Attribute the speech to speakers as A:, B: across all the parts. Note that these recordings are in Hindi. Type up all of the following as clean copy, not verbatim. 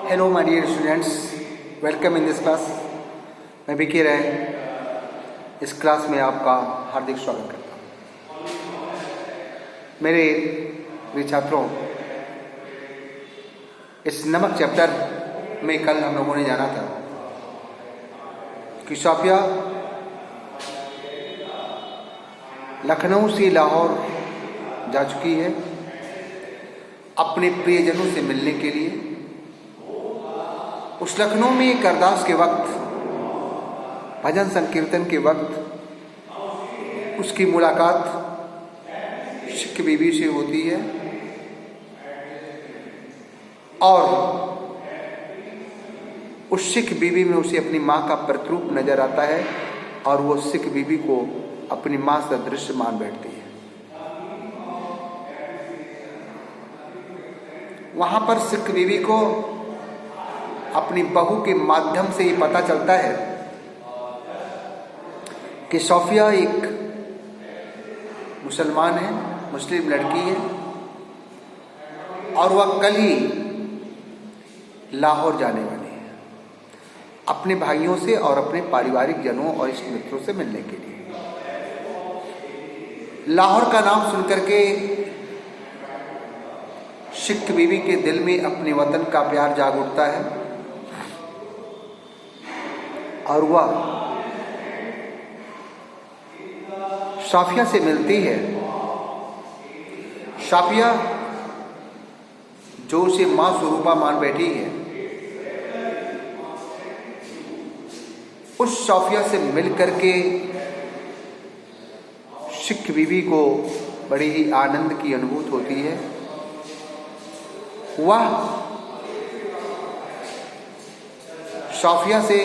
A: Hello my dear students, welcome in this class. मैं विकी राय इस क्लास में आपका हार्दिक स्वागत करता हूँ। मेरे प्रिय छात्रों, इस नमक चैप्टर में कल हम लोगों ने जाना था कि सोफिया लखनऊ से लाहौर जा चुकी है अपने प्रियजनों से मिलने के लिए। उस लखनऊ में एक अरदास के वक्त, भजन संकीर्तन के वक्त उसकी मुलाकात सिख बीबी से होती है और उस सिख बीबी में उसे अपनी माँ का प्रतिरूप नजर आता है और वो सिख बीबी को अपनी माँ सदृश मान बैठती है। वहां पर सिख बीबी को अपनी बहू के माध्यम से ये पता चलता है कि सोफिया एक मुसलमान है, मुस्लिम लड़की है और वह कल ही लाहौर जाने वाली है अपने भाइयों से और अपने पारिवारिक जनों और इष्ट मित्रों से मिलने के लिए। लाहौर का नाम सुनकर के सिख बीबी के दिल में अपने वतन का प्यार जाग उठता है और वह सोफिया से मिलती है। सोफिया जो उसे मां स्वरूपा मान बैठी है, उस सोफिया से मिलकर के सिख बीबी को बड़ी ही आनंद की अनुभूति होती है। वह सोफिया से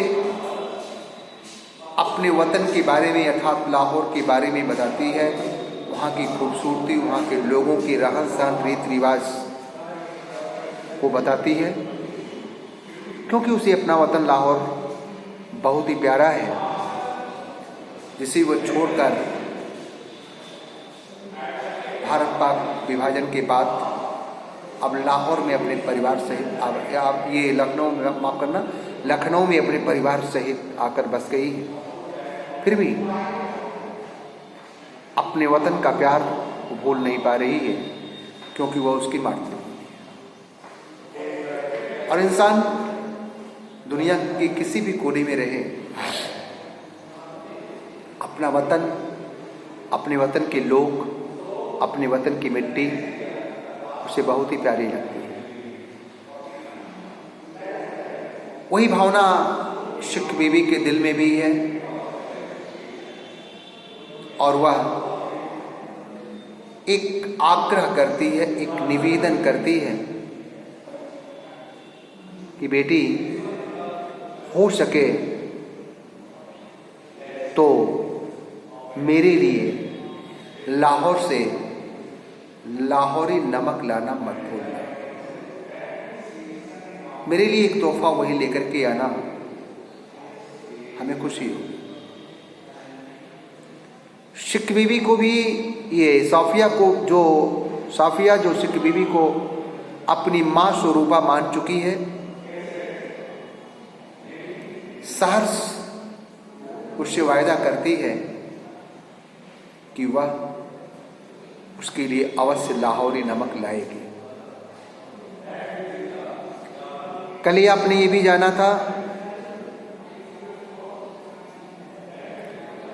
A: अपने वतन के बारे में अर्थात लाहौर के बारे में बताती है, वहाँ की खूबसूरती, वहाँ के लोगों के रहन सहन, रीति रिवाज को बताती है, क्योंकि उसे अपना वतन लाहौर बहुत ही प्यारा है, जिसे वो छोड़कर भारत पाक विभाजन के बाद अब लाहौर में अपने परिवार सहित अब ये लखनऊ में, माफ करना, लखनऊ में अपने परिवार सहित आकर बस गई है। फिर भी अपने वतन का प्यार वो भूल नहीं पा रही है, क्योंकि वह उसकी मातृभूमि है। और इंसान दुनिया के किसी भी कोने में रहे, अपना वतन, अपने वतन के लोग, अपने वतन की मिट्टी उसे बहुत ही प्यारी लगती है। वही भावना सिख बीबी के दिल में भी है और वह एक आग्रह करती है, एक निवेदन करती है कि बेटी, हो सके तो मेरे लिए लाहौर से लाहौरी नमक लाना मत भूलना। मेरे लिए एक तोहफा वही लेकर के आना, हमें खुशी होगी। सिख बीबी को भी ये सोफिया जो सिख बीबी को अपनी मां स्वरूपा मान चुकी है, सहर्ष उससे वायदा करती है कि वह उसके लिए अवश्य लाहौरी नमक लाएगी। कल ही आपने ये भी जाना था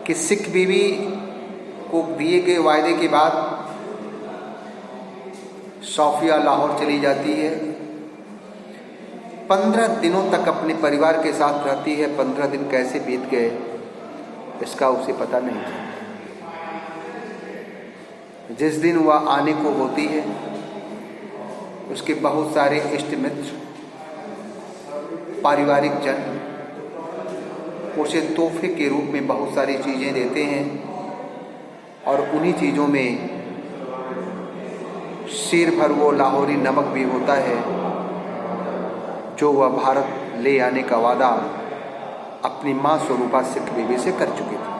A: कि सिख बीबी को दिए गए वायदे के बाद सोफिया लाहौर चली जाती है। 15 दिनों तक अपने परिवार के साथ रहती है। 15 दिन कैसे बीत गए इसका उसे पता नहीं था। जिस दिन वह आने को होती है, उसके बहुत सारे इष्ट मित्र, पारिवारिक जन उसे तोहफे के रूप में बहुत सारी चीज़ें देते हैं और उन्हीं चीज़ों में सिर भर वो लाहौरी नमक भी होता है जो वह भारत ले आने का वादा अपनी मां स्वरूपा सिख बीबी से कर चुकी थी।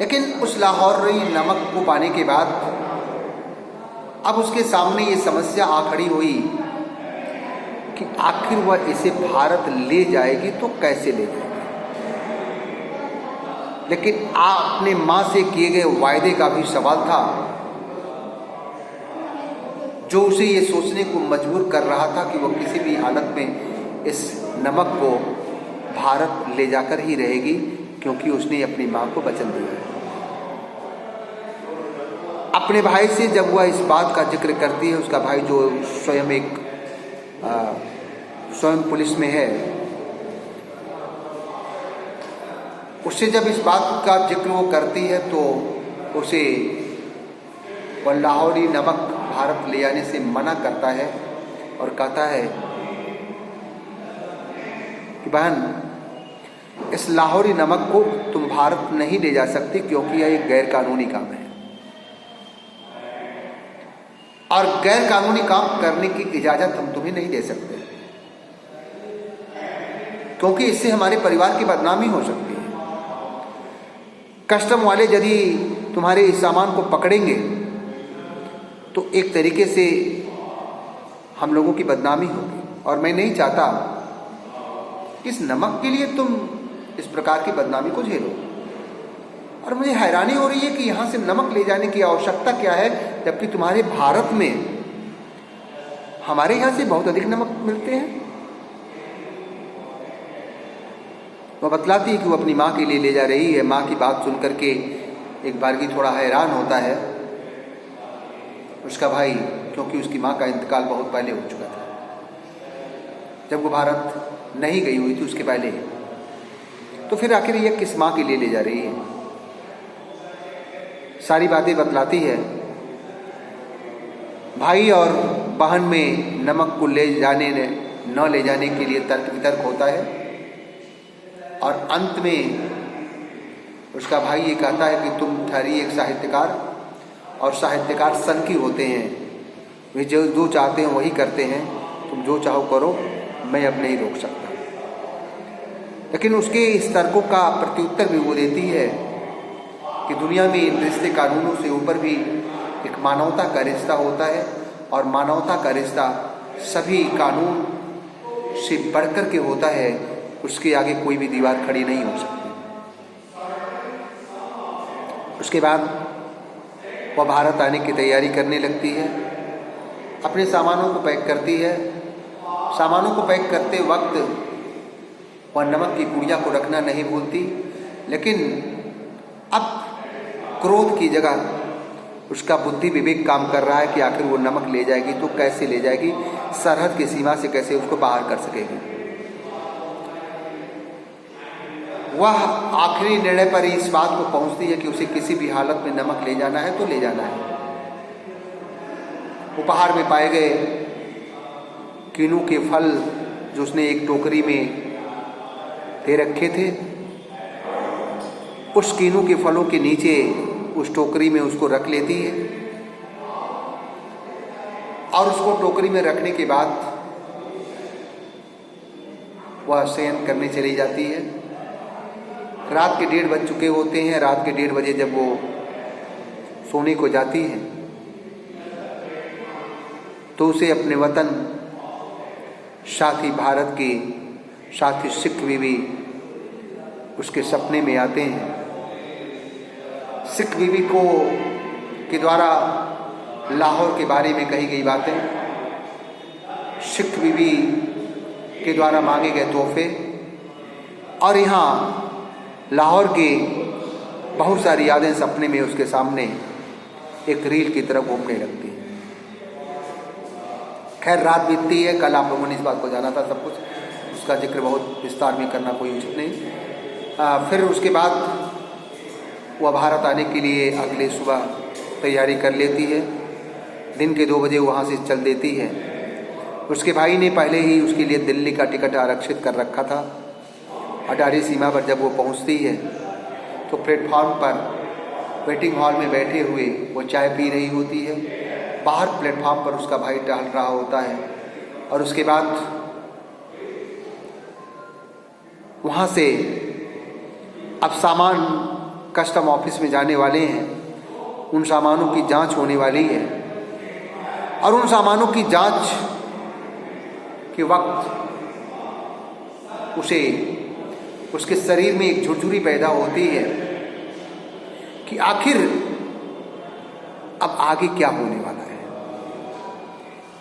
A: लेकिन उस लाहौरी नमक को पाने के बाद अब उसके सामने ये समस्या आ खड़ी हुई कि आखिर वह इसे भारत ले जाएगी तो कैसे ले जाएगी। लेकिन अपने मां से किए गए वायदे का भी सवाल था, जो उसे ये सोचने को मजबूर कर रहा था कि वह किसी भी हालत में इस नमक को भारत ले जाकर ही रहेगी, क्योंकि उसने अपनी मां को वचन दिया। अपने भाई से जब वह इस बात का जिक्र करती है, उसका भाई जो स्वयं पुलिस में है, उससे जब इस बात का जिक्र वो करती है तो उसे वह लाहौरी नमक भारत ले जाने से मना करता है और कहता है कि बहन, इस लाहौरी नमक को तुम भारत नहीं ले जा सकती, क्योंकि यह एक गैर कानूनी काम है और गैर कानूनी काम करने की इजाजत हम तुम्हें नहीं दे सकते, क्योंकि इससे हमारे परिवार की बदनामी हो सकती है। कस्टम वाले यदि तुम्हारे इस सामान को पकड़ेंगे तो एक तरीके से हम लोगों की बदनामी होगी, और मैं नहीं चाहता इस नमक के लिए तुम इस प्रकार की बदनामी को झेलो। और मुझे हैरानी हो रही है कि यहाँ से नमक ले जाने की आवश्यकता क्या है, जबकि तुम्हारे भारत में हमारे यहाँ से बहुत अधिक नमक मिलते हैं। वह बतलाती है कि वो अपनी माँ के लिए ले जा रही है। माँ की बात सुन करके एक बारगी थोड़ा हैरान होता है उसका भाई, क्योंकि उसकी माँ का इंतकाल बहुत पहले हो चुका था, जब वो भारत नहीं गई हुई थी उसके पहले। तो फिर आखिर यह किस माँ के लिए ले जा रही है, सारी बातें बतलाती है। भाई और बहन में नमक को न ले जाने के लिए तर्क वितर्क होता है, और अंत में उसका भाई ये कहता है कि तुम ठहरी एक साहित्यकार, और साहित्यकार सनकी होते हैं, वे जो चाहते हैं वही करते हैं, तुम जो चाहो करो, मैं अब नहीं रोक सकता। लेकिन उसके इस तर्कों का प्रत्युत्तर भी वो देती है कि दुनिया में इन रिश्ते कानूनों से ऊपर भी एक मानवता का रिश्ता होता है, और मानवता का रिश्ता सभी कानून से बढ़कर के होता है, उसके आगे कोई भी दीवार खड़ी नहीं हो सकती। उसके बाद वह भारत आने की तैयारी करने लगती है, अपने सामानों को पैक करती है। सामानों को पैक करते वक्त वह नमक की पुड़िया को रखना नहीं भूलती, लेकिन अब क्रोध की जगह उसका बुद्धि विवेक काम कर रहा है कि आखिर वो नमक ले जाएगी तो कैसे ले जाएगी, सरहद की सीमा से कैसे उसको बाहर कर सकेगी। वह आखिरी निर्णय पर इस बात को पहुंचती है कि उसे किसी भी हालत में नमक ले जाना है तो ले जाना है। उपहार में पाए गए कीनू के फल जो उसने एक टोकरी में दे रखे थे, उस कीनू के फलों के नीचे उस टोकरी में उसको रख लेती है, और उसको टोकरी में रखने के बाद वह शयन करने चली जाती है। रात के 1:30 बज चुके होते हैं। रात के 1:30 बजे जब वो सोने को जाती है तो उसे अपने वतन, साथ ही भारत की, साथ ही सिख बीवी उसके सपने में आते हैं। सिख बीवी के द्वारा लाहौर के बारे में कही गई बातें, सिख बीवी के द्वारा मांगे गए तोहफे, और यहाँ लाहौर की बहुत सारी यादें सपने में उसके सामने एक रील की तरह घूमने लगती है। खैर रात बीतती है। कल आप लोगों ने इस बात को जाना था सब कुछ, उसका जिक्र बहुत विस्तार में करना कोई उचित नहीं। फिर उसके बाद वह भारत आने के लिए अगले सुबह तैयारी कर लेती है। दिन के 2 बजे वहाँ से चल देती है। उसके भाई ने पहले ही उसके लिए दिल्ली का टिकट आरक्षित कर रखा था। अटारी सीमा पर जब वो पहुँचती है तो प्लेटफॉर्म पर वेटिंग हॉल में बैठे हुए वो चाय पी रही होती है। बाहर प्लेटफॉर्म पर उसका भाई टहल रहा होता है, और उसके बाद वहाँ से अब सामान कस्टम ऑफिस में जाने वाले हैं, उन सामानों की जांच होने वाली है, और उन सामानों की जांच के वक्त उसके शरीर में एक झुरझुरी पैदा होती है कि आखिर अब आगे क्या होने वाला है।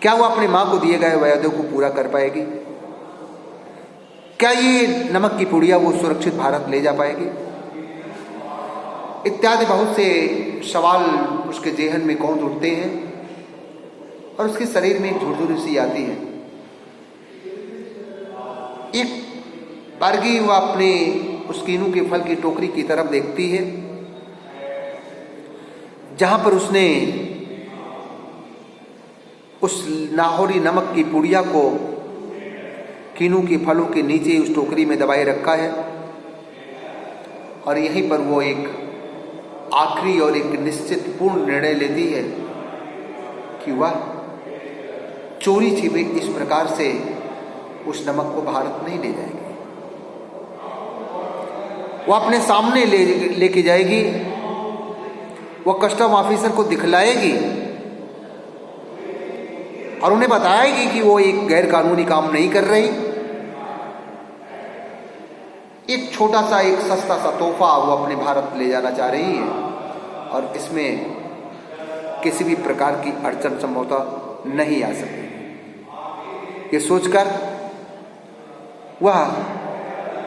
A: क्या वो अपने मां को दिए गए वायदे को पूरा कर पाएगी? क्या ये नमक की पुड़िया वो सुरक्षित भारत ले जा पाएगी? इत्यादि बहुत से सवाल उसके जेहन में कौंध उठते हैं और उसके शरीर में एक झुरझुरी सी आती है। एक बारगी वह अपने उस कीनू के फल की टोकरी की तरफ देखती है जहां पर उसने उस नाहौरी नमक की पुड़िया को कीनू के फलों के नीचे उस टोकरी में दबाए रखा है और यहीं पर वो एक आखिरी और एक निश्चित पूर्ण निर्णय लेती है कि वह चोरी छिपे इस प्रकार से उस नमक को भारत नहीं ले जाएगी। वह अपने सामने लेके जाएगी, वह कस्टम ऑफिसर को दिखलाएगी और उन्हें बताएगी कि वो एक गैर कानूनी काम नहीं कर रही। एक छोटा सा एक सस्ता सा तोहफा वो अपने भारत ले जाना चाह रही है और इसमें किसी भी प्रकार की अड़चन संभवतः नहीं आ सकती। ये सोचकर वह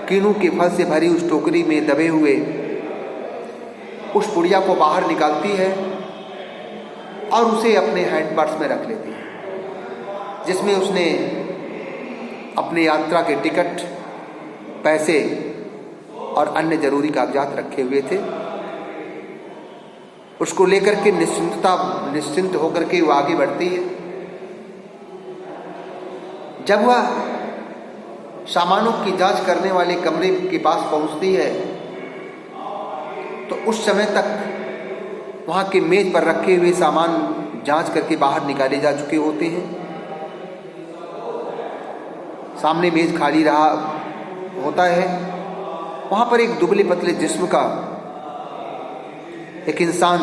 A: कीनू के फल से भरी उस टोकरी में दबे हुए उस पुड़िया को बाहर निकालती है और उसे अपने हैंड पर्स में रख लेती है जिसमें उसने अपने यात्रा के टिकट, पैसे और अन्य जरूरी कागजात रखे हुए थे। उसको लेकर के निश्चिंत होकर के वो आगे बढ़ती है। जब वह सामानों की जांच करने वाले कमरे के पास पहुंचती है तो उस समय तक वहां के मेज पर रखे हुए सामान जांच करके बाहर निकाले जा चुके होते हैं। सामने मेज खाली रहा होता है। वहां पर एक दुबले पतले जिस्म का एक इंसान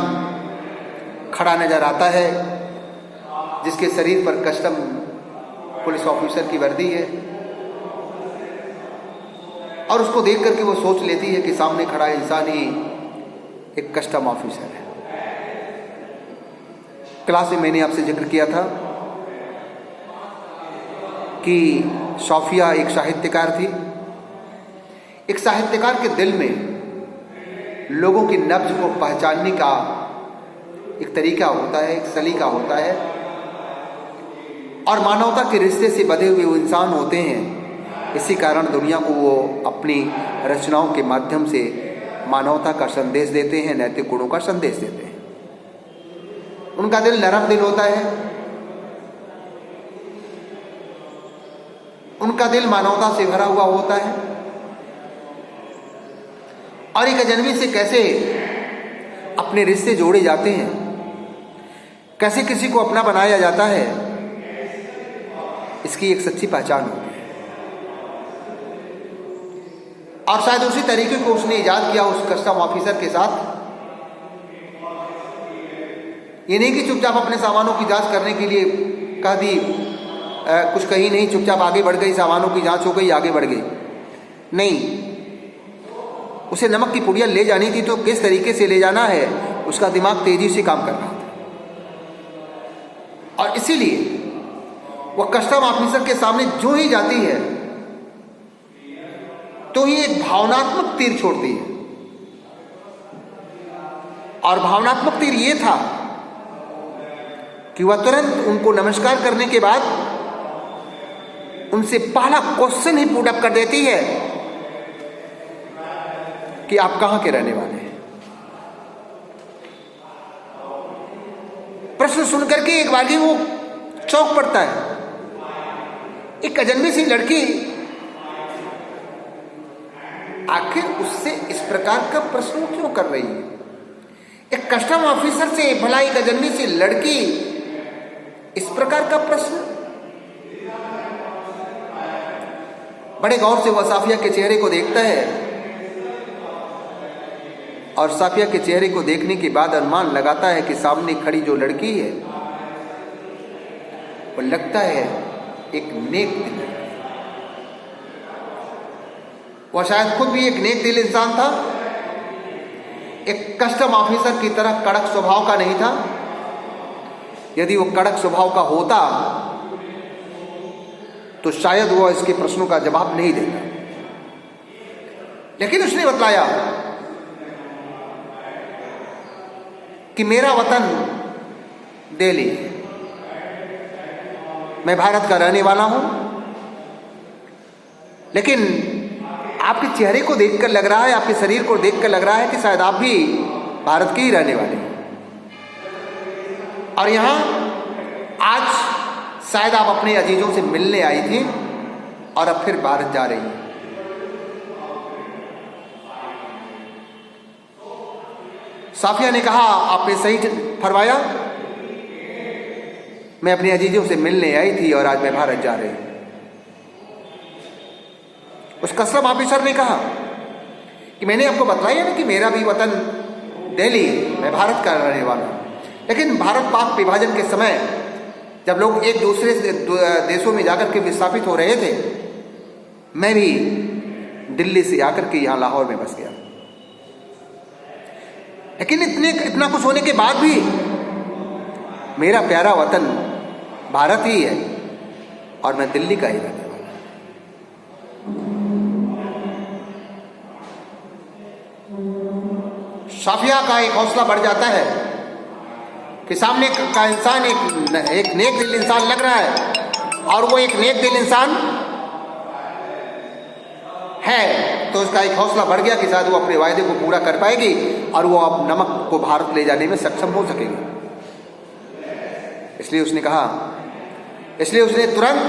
A: खड़ा नजर आता है जिसके शरीर पर कस्टम पुलिस ऑफिसर की वर्दी है और उसको देख करके वो सोच लेती है कि सामने खड़ा इंसान ही एक कस्टम ऑफिसर है। क्लास में मैंने आपसे जिक्र किया था कि सोफिया एक साहित्यकार थी। एक साहित्यकार के दिल में लोगों की नब्ज को पहचानने का एक तरीका होता है, एक सलीका होता है और मानवता के रिश्ते से बंधे हुए वो इंसान होते हैं। इसी कारण दुनिया को वो अपनी रचनाओं के माध्यम से मानवता का संदेश देते हैं, नैतिक गुणों का संदेश देते हैं। उनका दिल नरम दिल होता है, उनका दिल मानवता से भरा हुआ होता है और एक अजनबी से कैसे अपने रिश्ते जोड़े जाते हैं, कैसे किसी को अपना बनाया जाता है, इसकी एक सच्ची पहचान होती है। और शायद उसी तरीके को उसने इजाद किया उस कस्टम ऑफिसर के साथ। ये नहीं कि चुपचाप अपने सामानों की जांच करने के लिए कह दी, कुछ कही नहीं, चुपचाप आगे बढ़ गई, सामानों की जांच हो गई, आगे बढ़ गई। नहीं, उसे नमक की पुड़िया ले जानी थी तो किस तरीके से ले जाना है उसका दिमाग तेजी से काम कर रहा था और इसीलिए वह कस्टम ऑफिसर के सामने जो ही जाती है तो ही एक भावनात्मक तीर छोड़ती है और भावनात्मक तीर ये था कि वह तुरंत उनको नमस्कार करने के बाद उनसे पहला क्वेश्चन ही पुट अप कर देती है कि आप कहां के रहने वाले हैं। प्रश्न सुनकर के एक बागी वो चौंक पड़ता है। एक अजनबी सी लड़की आखिर उससे इस प्रकार का प्रश्न क्यों कर रही है? एक कस्टम ऑफिसर से भला एक अजनबी सी लड़की इस प्रकार का प्रश्न? बड़े गौर से वह साफिया के चेहरे को देखता है और साफिया के चेहरे को देखने के बाद अनुमान लगाता है कि सामने खड़ी जो लड़की है वो लगता है एक नेक दिल, वह शायद खुद भी एक नेक दिल इंसान था, एक कस्टम ऑफिसर की तरह कड़क स्वभाव का नहीं था। यदि वो कड़क स्वभाव का होता तो शायद वो इसके प्रश्नों का जवाब नहीं देता, लेकिन उसने बतलाया कि मेरा वतन दिल्ली है, मैं भारत का रहने वाला हूं, लेकिन आपके चेहरे को देखकर लग रहा है, आपके शरीर को देखकर लग रहा है कि शायद आप भी भारत के ही रहने वाले हैं, और यहां आज शायद आप अपने अजीजों से मिलने आई थी और अब फिर भारत जा रही हैं। साफिया ने कहा, आपने सही फरमाया, मैं अपने अजीजों से मिलने आई थी और आज मैं भारत जा रही हूं। उस कस्टम ऑफिसर ने कहा कि मैंने आपको बतलाया ना कि मेरा भी वतन दिल्ली है, मैं भारत का रहने वाला हूं, लेकिन भारत पाक विभाजन के समय जब लोग एक दूसरे देशों में जाकर के विस्थापित हो रहे थे, मैं भी दिल्ली से आकर के यहां लाहौर में बस गया। लेकिन इतना कुछ होने के बाद भी मेरा प्यारा वतन भारत ही है और मैं दिल्ली का ही रहने वाला। साफिया का एक हौसला बढ़ जाता है कि सामने का इंसान एक नेक दिल इंसान लग रहा है, और वो एक नेक दिल इंसान है, तो उसका एक हौसला बढ़ गया कि शायद वो अपने वायदे को पूरा कर पाएगी और वो अब नमक को भारत ले जाने में सक्षम हो सकेगी। इसलिए उसने तुरंत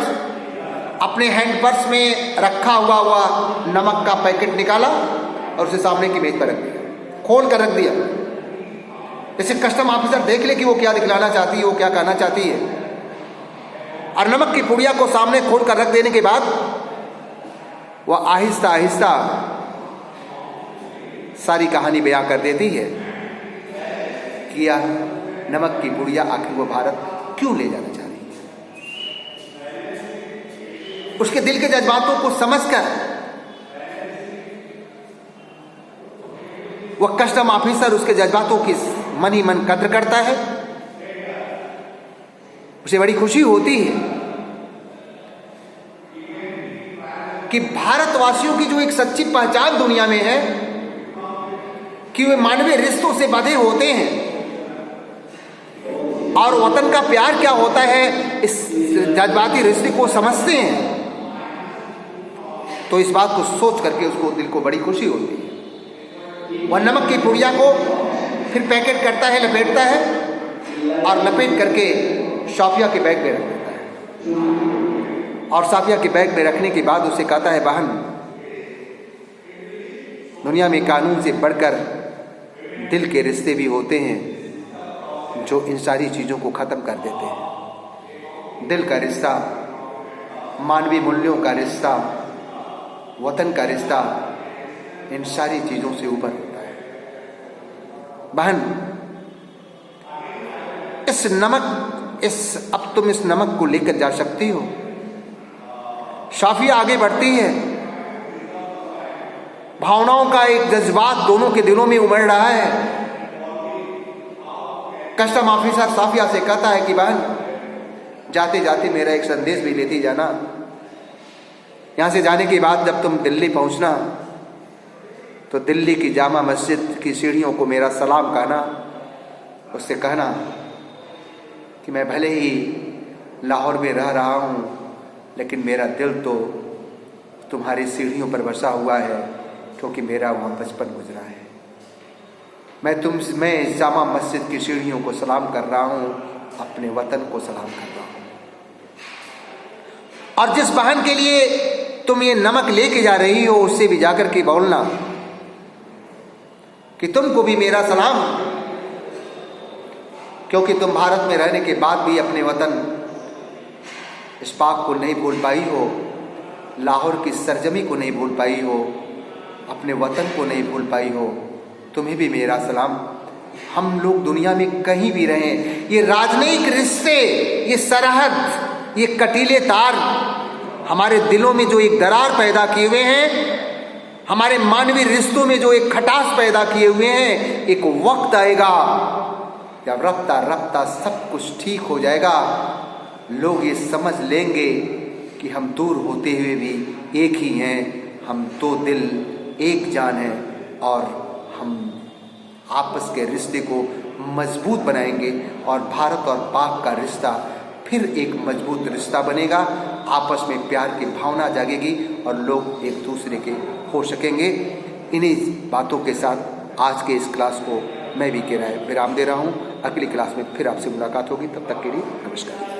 A: अपने हैंड पर्स में रखा हुआ नमक का पैकेट निकाला और उसे सामने की मेज पर रख दिया, खोल कर रख दिया, जैसे कस्टम ऑफिसर देख ले कि वो क्या दिखलाना चाहती है, वो क्या कहना चाहती है। और नमक की पुड़िया को सामने खोल कर रख देने के बाद वह आहिस्ता आहिस्ता सारी कहानी बयां कर देती है कि यह नमक की पुड़िया आखिर वो भारत क्यों ले जाना चाह रही है। उसके दिल के जज्बातों को समझकर वह कस्टम ऑफिसर उसके जज्बातों की मन ही मन कद्र करता है, उसे बड़ी खुशी होती है कि भारतवासियों की जो एक सच्ची पहचान दुनिया में है कि वे मानवीय रिश्तों से बंधे होते हैं और वतन का प्यार क्या होता है इस जज्बाती रिश्ते को समझते हैं, तो इस बात को सोच करके उसको दिल को बड़ी खुशी होती है। वह नमक की पुड़िया को फिर पैकेट करता है, लपेटता है और लपेट करके साफिया के बैग में रख देता है। और साफिया के बैग में रखने के बाद उसे कहता है, बहन, दुनिया में कानून से बढ़कर दिल के रिश्ते भी होते हैं जो इन सारी चीज़ों को ख़त्म कर देते हैं। दिल का रिश्ता, मानवीय मूल्यों का रिश्ता, वतन का रिश्ता इन सारी चीज़ों से ऊपर होता है। बहन, अब तुम इस नमक को लेकर जा सकती हो। साफिया आगे बढ़ती है, भावनाओं का एक जज्बात दोनों के दिलों में उमड़ रहा है। कस्टम ऑफिसर साफिया से कहता है कि बहन, जाते जाते मेरा एक संदेश भी लेती जाना। यहाँ से जाने के बाद जब तुम दिल्ली पहुँचना तो दिल्ली की जामा मस्जिद की सीढ़ियों को मेरा सलाम कहना। उससे कहना कि मैं भले ही लाहौर में रह रहा हूँ, लेकिन मेरा दिल तो तुम्हारी सीढ़ियों पर बसा हुआ है, क्योंकि मेरा वहाँ बचपन गुजरा है। मैं इस जामा मस्जिद की सीढ़ियों को सलाम कर रहा हूँ, अपने वतन को सलाम कर रहा हूँ। और जिस बहन के लिए तुम ये नमक लेके जा रही हो, उससे भी जाकर के बोलना कि तुमको भी मेरा सलाम, क्योंकि तुम भारत में रहने के बाद भी अपने वतन इस पाक को नहीं भूल पाई हो, लाहौर की सरजमी को नहीं भूल पाई हो, अपने वतन को नहीं भूल पाई हो। तुम्हें भी मेरा सलाम। हम लोग दुनिया में कहीं भी रहें, ये राजनयिक रिश्ते, ये सरहद, ये कटीले तार हमारे दिलों में जो एक दरार पैदा किए हुए हैं, हमारे मानवीय रिश्तों में जो एक खटास पैदा किए हुए हैं, एक वक्त आएगा जब रफ्ता रफ्ता सब कुछ ठीक हो जाएगा। लोग ये समझ लेंगे कि हम दूर होते हुए भी एक ही हैं, हम दो दिल एक जान हैं, और हम आपस के रिश्ते को मजबूत बनाएंगे और भारत और पाक का रिश्ता फिर एक मजबूत रिश्ता बनेगा। आपस में प्यार की भावना जागेगी और लोग एक दूसरे के हो सकेंगे। इन्हीं बातों के साथ आज के इस क्लास को मैं भी विराम दे रहा हूँ। अगली क्लास में फिर आपसे मुलाकात होगी, तब तक के लिए नमस्कार।